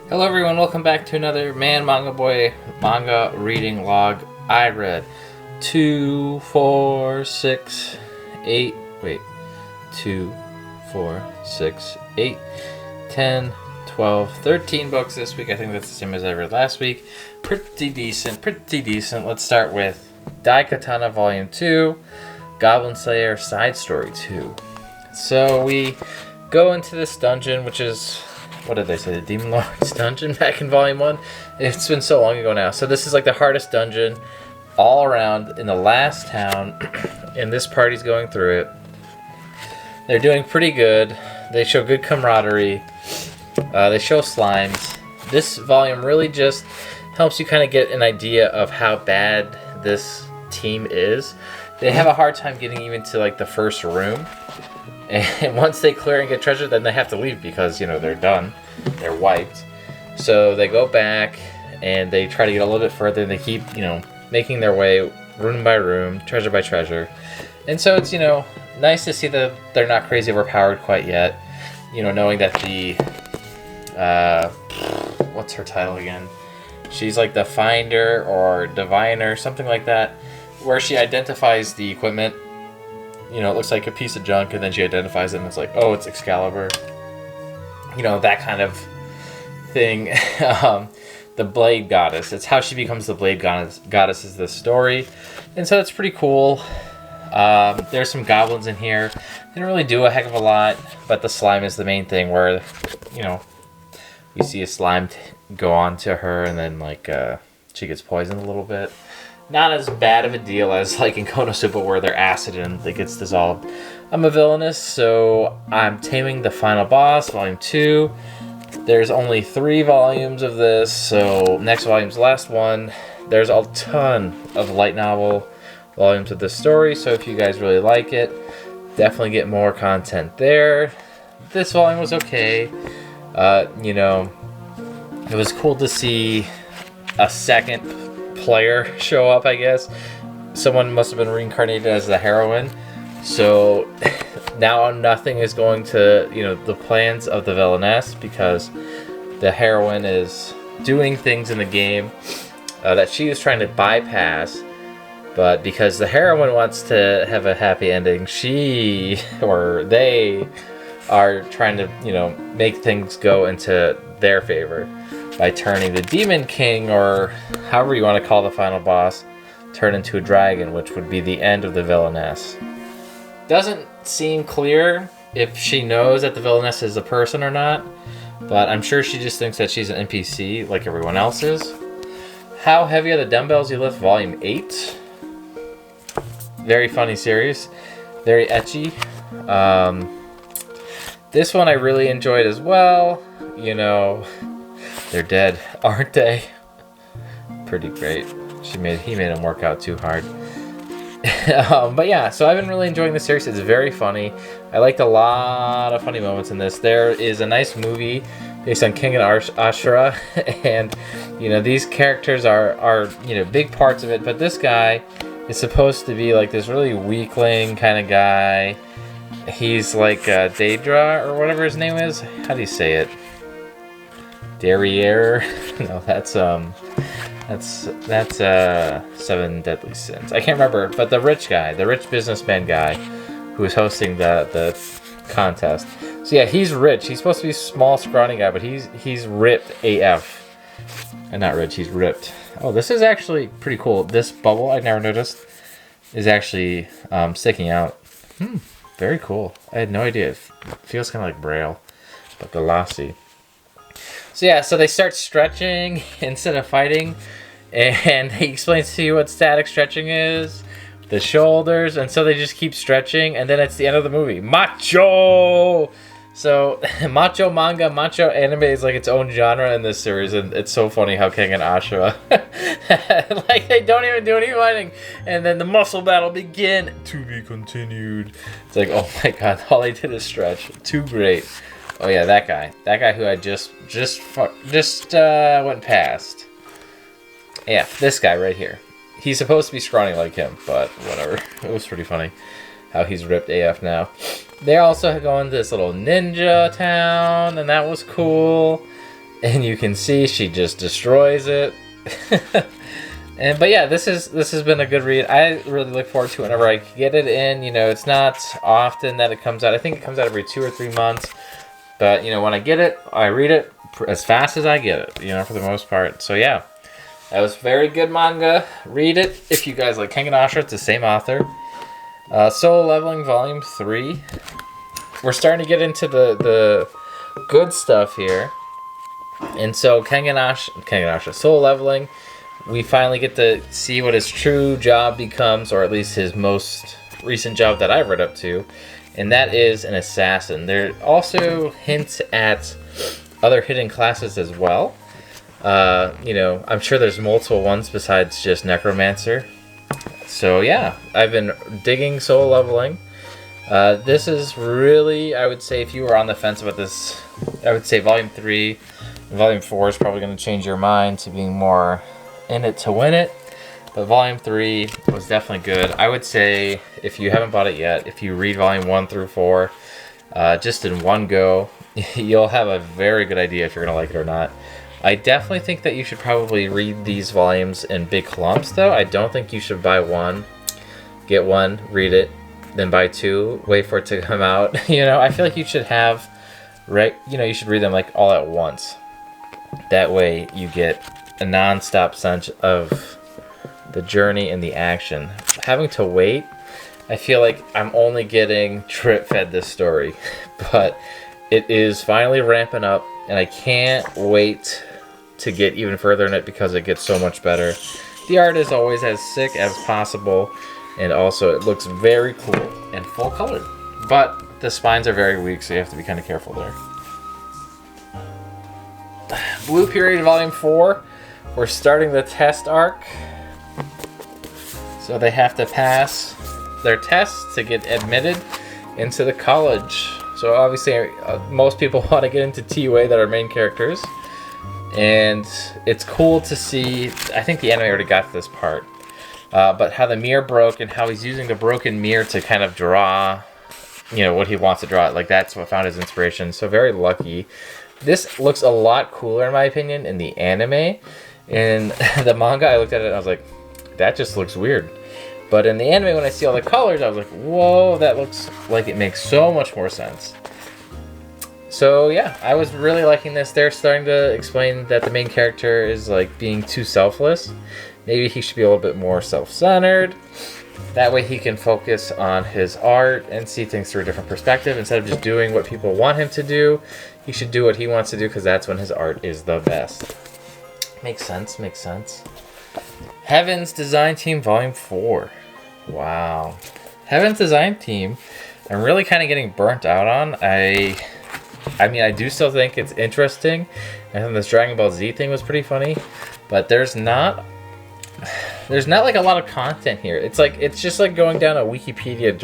Hello everyone, welcome back to another Manga Boy manga reading log. I read 2, 4, 6, 8, 10, 12, 13 books this week. I think that's the same as I read last week. Pretty decent. Let's start with Katana Volume 2, Goblin Slayer Side Story 2. So we go into this dungeon, which is, what did they say, the Demon Lord's dungeon back in Volume 1? It's been so long ago now. So this is like the hardest dungeon all around in the last town, and this party's going through it. They're doing pretty good. They show good camaraderie. They show slimes. This volume really just helps you kind of get an idea of how bad this team is. They have a hard time getting even to like the first room. And once they clear and get treasure, then they have to leave because, they're done. They're wiped. So they go back and they try to get a little bit further, and they keep, making their way room by room, treasure by treasure. And so it's, nice to see that they're not crazy overpowered quite yet. Knowing that the, what's her title again? She's like the Finder or Diviner, something like that, where she identifies the equipment. It looks like a piece of junk, and then she identifies it, and it's like, oh, it's Excalibur. That kind of thing. The Blade Goddess. It's how she becomes the Blade Goddess is this story. And so it's pretty cool. There's some goblins in here. They don't really do a heck of a lot, but the slime is the main thing where, you see a slime go on to her, and then, she gets poisoned a little bit. Not as bad of a deal as like in Konosuba where they're acid and it gets dissolved. I'm a villainous, so I'm Taming the Final Boss, Volume 2. There's only 3 volumes of this, so next volume's the last one. There's a ton of light novel volumes of this story, so if you guys really like it, definitely get more content there. This volume was okay. It was cool to see a second player show up, I guess. Someone must have been reincarnated as the heroine. So now nothing is going to, the plans of the villainess, because the heroine is doing things in the game that she is trying to bypass. But because the heroine wants to have a happy ending, they are trying to, make things go into their favor by turning the Demon King, or however you want to call the final boss, turn into a dragon, which would be the end of the villainess. Doesn't seem clear if she knows that the villainess is a person or not, but I'm sure she just thinks that she's an NPC like everyone else is. How Heavy Are the Dumbbells You Lift, Volume 8. Very funny series. Very ecchi. This one I really enjoyed as well. They're dead, aren't they? Pretty great. He made him work out too hard. But yeah, so I've been really enjoying this series. It's very funny. I liked a lot of funny moments in this. There is a nice movie based on King and Ashura, and these characters are big parts of it. But this guy is supposed to be like this really weakling kind of guy. He's like Daedra or whatever his name is. How do you say it? Derriere? No, that's 7 Deadly Sins. I can't remember, but the rich businessman guy who is hosting the contest. So yeah, he's rich. He's supposed to be a small, scrawny guy, but he's ripped AF. And not rich, he's ripped. Oh, this is actually pretty cool. This bubble, I never noticed, is actually sticking out. Very cool. I had no idea. It feels kind of like Braille, but glossy. So yeah, so they start stretching instead of fighting, and he explains to you what static stretching is, the shoulders, and so they just keep stretching, and then it's the end of the movie. Macho! So, macho manga, macho anime is like its own genre in this series, and it's so funny how King and Ashura, they don't even do any fighting, and then the muscle battle begin. To be continued. It's like, oh my god, all they did is stretch. Too great. Oh yeah, that guy who I just went past. Yeah, this guy right here. He's supposed to be scrawny like him, but whatever. It was pretty funny how he's ripped AF now. They also go into this little ninja town, and that was cool. and you can see she just destroys it. But yeah, this has been a good read. I really look forward to it whenever I get it in. You know, it's not often that it comes out. I think it comes out every 2 or 3 months. But, you know, when I get it, I read it as fast as I get it, you know, for the most part. So yeah, that was very good manga. Read it if you guys like Kengan Ashura. It's the same author. Solo Leveling Volume 3. We're starting to get into the good stuff here. And so Kengan Ashura, Solo Leveling, we finally get to see what his true job becomes, or at least his most recent job that I've read up to, and that is an assassin. There also hints at other hidden classes as well. You know, I'm sure there's multiple ones besides just Necromancer. So yeah, I've been digging Solo Leveling. This is really, I would say, if you were on the fence about this, I would say Volume 3 and Volume 4 is probably going to change your mind to being more in it to win it. But Volume 3 was definitely good. I would say, if you haven't bought it yet, if you read Volume 1 through 4 just in one go, you'll have a very good idea if you're going to like it or not. I definitely think that you should probably read these volumes in big clumps, though. I don't think you should buy one, get one, read it, then buy 2, wait for it to come out. You know, I feel like you should have, you should read them like all at once. That way you get a non-stop sense of the journey and the action. Having to wait, I feel like I'm only getting drip-fed this story, but it is finally ramping up, and I can't wait to get even further in it because it gets so much better. The art is always as sick as possible, and also it looks very cool and full colored. But the spines are very weak, so you have to be kind of careful there. Blue Period Volume 4. We're starting the test arc. So they have to pass their tests to get admitted into the college. So obviously most people want to get into T-Way that are main characters. And it's cool to see, I think the anime already got to this part, but how the mirror broke and how he's using the broken mirror to kind of draw, you know, what he wants to draw. Like, that's what found his inspiration. So very lucky. This looks a lot cooler, in my opinion, in the anime. In the manga, I looked at it and I was like, that just looks weird. But in the anime, when I see all the colors, I was like, whoa, that looks like it makes so much more sense. So yeah, I was really liking this. They're starting to explain that the main character is like being too selfless. Maybe he should be a little bit more self-centered. That way he can focus on his art and see things through a different perspective. Instead of just doing what people want him to do, he should do what he wants to do, because that's when his art is the best. Makes sense, makes sense. Heaven's Design Team Volume 4. Wow. Heaven's Design Team, I'm really kind of getting burnt out on. I mean, I do still think it's interesting. I think this Dragon Ball Z thing was pretty funny. But there's not like a lot of content here. It's just like going down a Wikipedia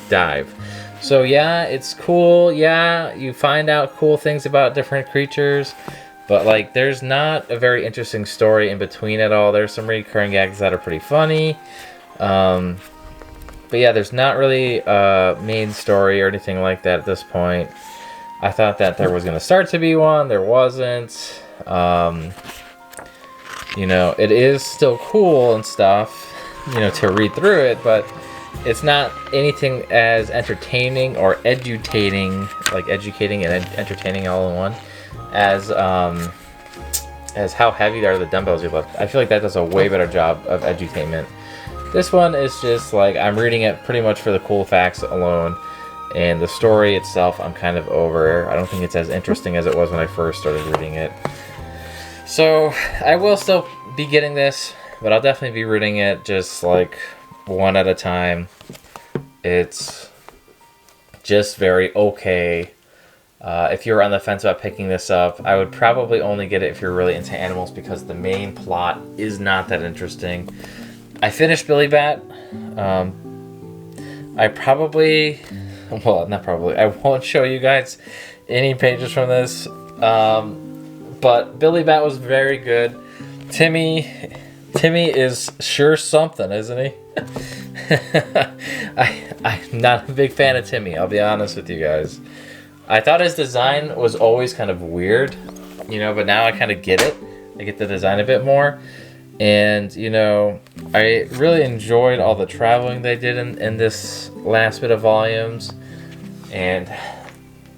dive. So yeah, it's cool. Yeah, you find out cool things about different creatures. But like, there's not a very interesting story in between it all. There's some recurring gags that are pretty funny. But yeah, there's not really a main story or anything like that at this point. I thought that there was going to start to be one. There wasn't. You know, it is still cool and stuff, you know, to read through it, but it's not anything as entertaining or edutating, like educating and entertaining all in one, as how heavy are the dumbbells you lift. I feel like that does a way better job of edutainment. This one is just like, I'm reading it pretty much for the cool facts alone, and the story itself I'm kind of over. I don't think it's as interesting as it was when I first started reading it. So I will still be getting this, but I'll definitely be reading it just like one at a time. It's just very okay. If you're on the fence about picking this up, I would probably only get it if you're really into animals, because the main plot is not that interesting. I finished Billy Bat. I won't show you guys any pages from this. But Billy Bat was very good. Timmy is sure something, isn't he? I'm not a big fan of Timmy, I'll be honest with you guys. I thought his design was always kind of weird. you know, but now I kind of get it. I get the design a bit more. And, you know, I really enjoyed all the traveling they did in this last bit of volumes. And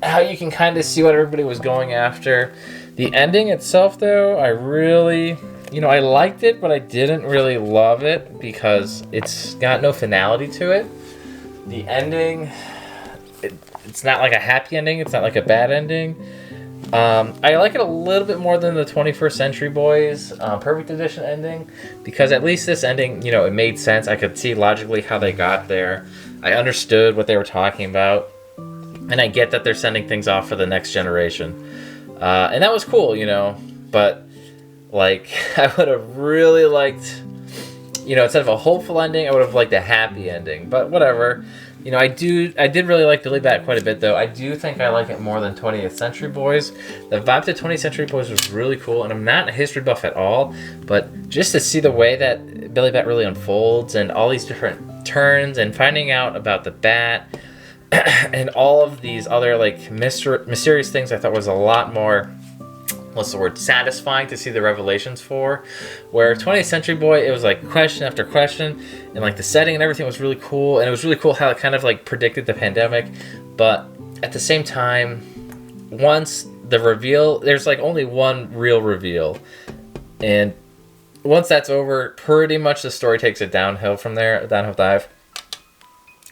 how you can kind of see what everybody was going after. The ending itself, though, I really, you know, I liked it, but I didn't really love it because it's got no finality to it. The ending, it's not like a happy ending. It's not like a bad ending. I like it a little bit more than the 21st Century Boys Perfect Edition ending because at least this ending, you know, it made sense. I could see logically how they got there. I understood what they were talking about. And I get that they're sending things off for the next generation. And that was cool, you know. But, like, I would have really liked, you know, instead of a hopeful ending, I would have liked a happy ending. But whatever. You know, I did really like Billy Bat quite a bit, though. I do think I like it more than 20th Century Boys. The vibe to 20th Century Boys was really cool. And I'm not a history buff at all. But just to see the way that Billy Bat really unfolds and all these different turns and finding out about the bat and all of these other like mysterious things, I thought was a lot more, what's the word, satisfying to see the revelations for. Where 20th Century Boy, it was like question after question, and like the setting and everything was really cool, and it was really cool how it kind of like predicted the pandemic. But at the same time, once the reveal, there's like only one real reveal, and once that's over, pretty much the story takes a downhill from there, a downhill dive.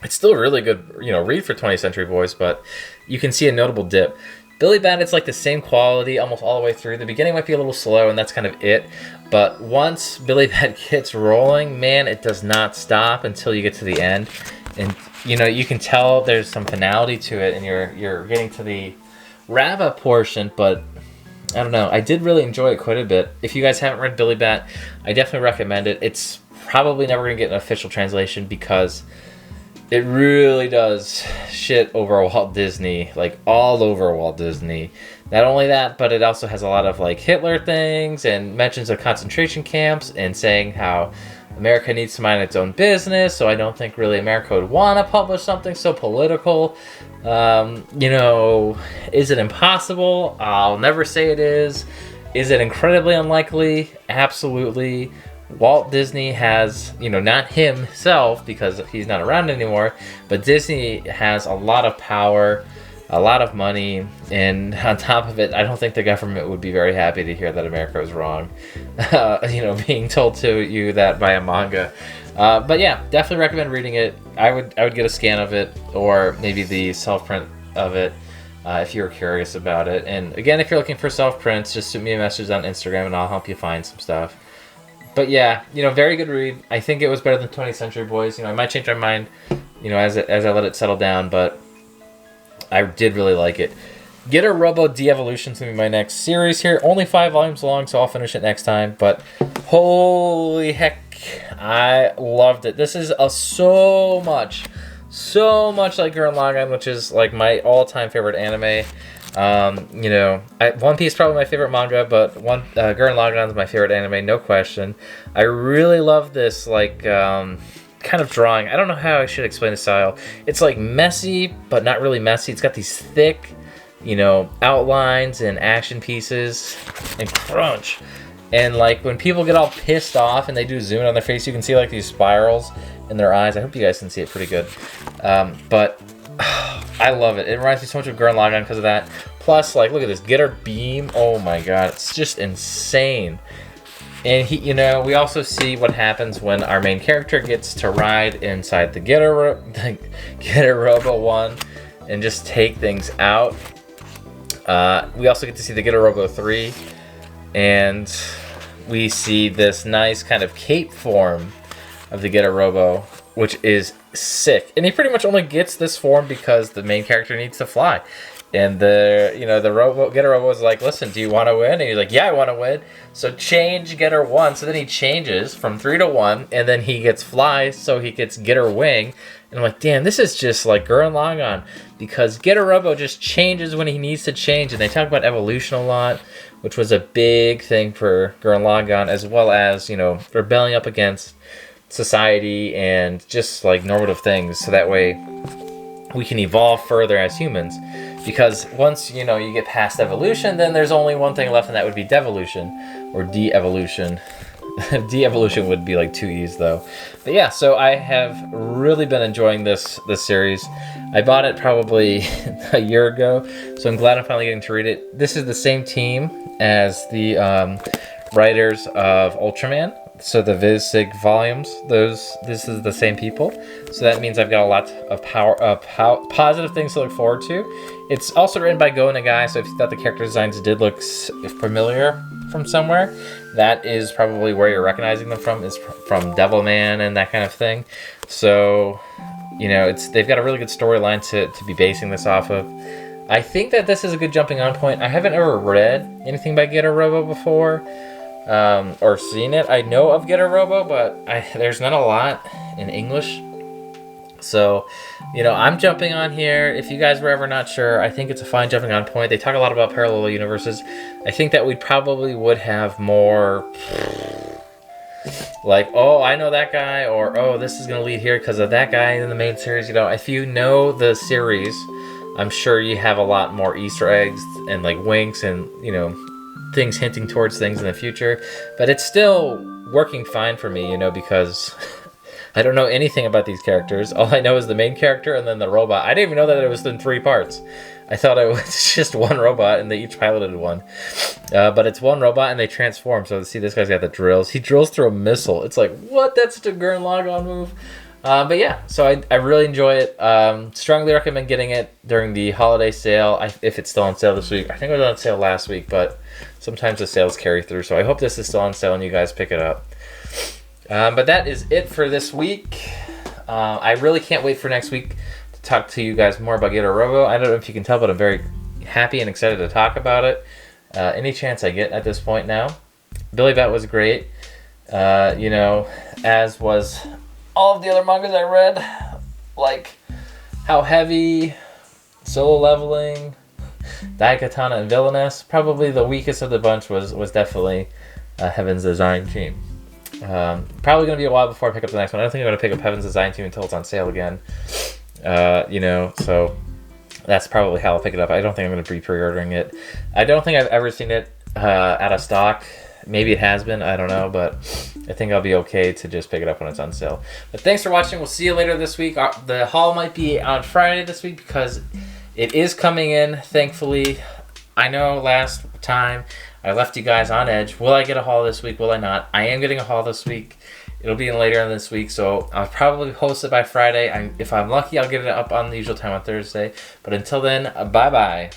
It's still a really good, you know, read for 20th Century Boys, but you can see a notable dip. Billy Bat, it's like the same quality almost all the way through. The beginning might be a little slow, and that's kind of it. But once Billy Bat gets rolling, man, it does not stop until you get to the end. And, you know, you can tell there's some finality to it, and you're getting to the wrap-up portion, but I don't know. I did really enjoy it quite a bit. If you guys haven't read Billy Bat, I definitely recommend it. It's probably never going to get an official translation because it really does shit over Walt Disney, like all over Walt Disney. Not only that, but it also has a lot of like Hitler things and mentions of concentration camps and saying how America needs to mind its own business. So I don't think really America would want to publish something so political. You know, is it impossible? I'll never say it is. Is it incredibly unlikely? Absolutely. Walt Disney has, you know, not himself because he's not around anymore, but Disney has a lot of power, a lot of money, and on top of it, I don't think the government would be very happy to hear that America was wrong, you know, being told to you that by a manga. But yeah, definitely recommend reading it. I would get a scan of it or maybe the self-print of it if you're curious about it. And again, if you're looking for self-prints, just shoot me a message on Instagram and I'll help you find some stuff. But yeah, you know, very good read. I think it was better than 20th Century Boys. You know, I might change my mind, you know, as I let it settle down, but I did really like it. Getter Robo De-Evolution is going to be my next series here. Only 5 volumes long, so I'll finish it next time. But holy heck, I loved it. This is so much like Gurren Lagann, which is like my all-time favorite anime. You know, One Piece is probably my favorite manga, but Gurren Lagann is my favorite anime, no question. I really love this, like, kind of drawing. I don't know how I should explain the style. It's, like, messy, but not really messy. It's got these thick, you know, outlines and action pieces and crunch. And, like, when people get all pissed off and they do zoom in on their face, you can see, like, these spirals in their eyes. I hope you guys can see it pretty good. But I love it. It reminds me so much of Gurren Lagann because of that. Plus, like, look at this Getter Beam. Oh my god, it's just insane. And he, you know, we also see what happens when our main character gets to ride inside the Getter Robo one and just take things out. We also get to see the Getter Robo 3, and we see this nice kind of cape form of the Getter Robo, which is sick. And he pretty much only gets this form because the main character needs to fly. And the Getter Robo is like, listen, do you want to win? And he's like, yeah, I want to win. So change Getter 1. So then he changes from 3 to 1, and then he gets fly, so he gets Getter Wing. And I'm like, damn, this is just like Gurren Lagann, because Getter Robo just changes when he needs to change. And they talk about evolution a lot, which was a big thing for Gurren Lagann, as well as, you know, rebelling up against society and just like normative things, so that way we can evolve further as humans. Because once, you know, you get past evolution, then there's only one thing left, and that would be devolution or de-evolution. De-evolution would be like 2 E's though. But yeah, so I have really been enjoying this series. I bought it probably a year ago, so I'm glad I'm finally getting to read it. This is the same team as the writers of Ultraman. So the Viz-Sig volumes, this is the same people. So that means I've got a lot of positive things to look forward to. It's also written by Go Nagai, so if you thought the character designs did look familiar from somewhere, that is probably where you're recognizing them from, is from Devilman and that kind of thing. So, you know, they've got a really good storyline to be basing this off of. I think that this is a good jumping on point. I haven't ever read anything by Getter Robo before. Or seen it. I know of Getter Robo, but there's not a lot in English. So, you know, I'm jumping on here. If you guys were ever not sure, I think it's a fine jumping on point. They talk a lot about parallel universes. I think that we probably would have more like, oh, I know that guy, or oh, this is going to lead here because of that guy in the main series. You know, if you know the series, I'm sure you have a lot more Easter eggs and like winks and, you know, things hinting towards things in the future, but it's still working fine for me, you know, because I don't know anything about these characters. All I know is the main character and then the robot. I didn't even know that it was in 3 parts. I thought it was just one robot and they each piloted one. But it's one robot and they transform. So see, this guy's got the drills. He drills through a missile. It's like, what? That's such a Gurren Lagann move. But yeah, so I really enjoy it. Strongly recommend getting it during the holiday sale, if it's still on sale this week. I think it was on sale last week, but sometimes the sales carry through. So I hope this is still on sale and you guys pick it up. But that is it for this week. I really can't wait for next week to talk to you guys more about Getter Robo. I don't know if you can tell, but I'm very happy and excited to talk about it. Any chance I get at this point now. Billy Bat was great. You know, as was all of the other mangas I read, like How Heavy, Solo Leveling, Katana, and Villainess. Probably the weakest of the bunch was definitely Heaven's Design Team. Probably going to be a while before I pick up the next one. I don't think I'm going to pick up Heaven's Design Team until it's on sale again. You know, so that's probably how I'll pick it up. I don't think I'm going to be pre-ordering it. I don't think I've ever seen it out of stock. Maybe it has been, I don't know, but I think I'll be okay to just pick it up when it's on sale. But thanks for watching. We'll see you later this week. The haul might be on Friday this week because it is coming in, thankfully. I know last time I left you guys on edge. Will I get a haul this week? Will I not? I am getting a haul this week. It'll be in later in this week, so I'll probably post it by Friday. If I'm lucky, I'll get it up on the usual time on Thursday. But until then, bye-bye.